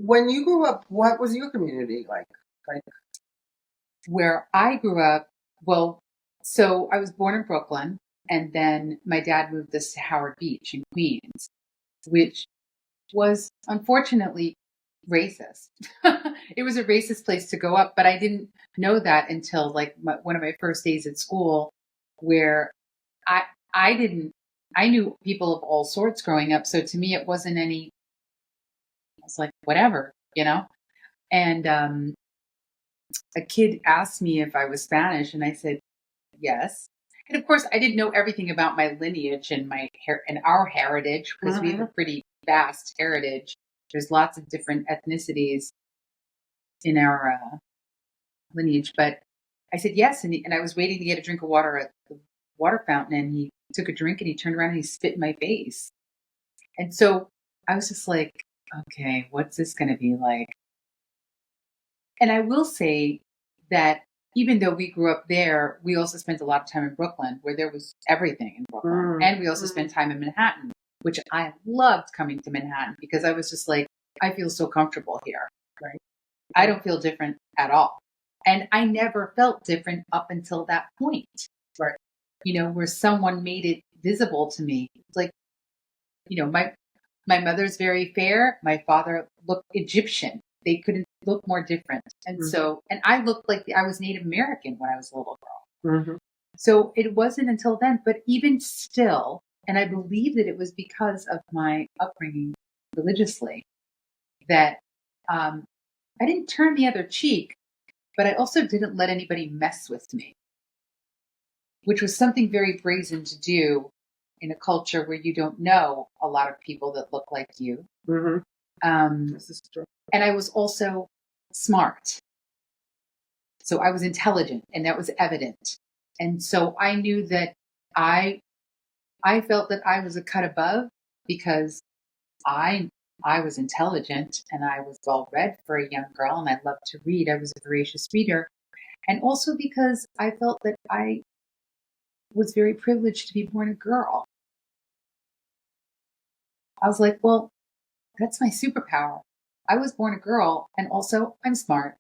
When you grew up, what was your community like? Like, Where I grew up, well, so I was born in Brooklyn, and then my dad moved us to Howard Beach in Queens, which was unfortunately racist. It was a racist place to grow up, but I didn't know that until like one of my first days at school, where I I didn't I knew people of all sorts growing up, so to me it wasn't any. I was like whatever, you know. And a kid asked me if I was Spanish, and I said yes. And of course, I didn't know everything about my lineage and our heritage because we have a pretty vast heritage. There's lots of different ethnicities in our lineage, but I said yes, and I was waiting to get a drink of water at the water fountain, and he took a drink and he turned around and he spit in my face, and so I was just like, okay, what's this going to be like? And I will say that even though we grew up there, we also spent a lot of time in Brooklyn, where there was everything in Brooklyn, and we also spent time in Manhattan, which I loved coming to Manhattan because I was just like, I feel so comfortable here. right. I don't feel different at all. And I never felt different up until that point. Right. You know, where someone made it visible to me. It's like, you know, my mother's very fair. My father looked Egyptian. They couldn't look more different. And so, and I looked like I was Native American when I was a little girl. So it wasn't until then, but even still, and I believe that it was because of my upbringing religiously, that I didn't turn the other cheek, but I also didn't let anybody mess with me, which was something very brazen to do in a culture where you don't know a lot of people that look like you. This is true. And I was also smart. So I was intelligent, and that was evident. And so I knew that I felt that I was a cut above because I was intelligent and I was well read for a young girl, and I loved to read. I was a voracious reader. And also because I felt that I was very privileged to be born a girl. I was like, well, that's my superpower. I was born a girl, and also I'm smart.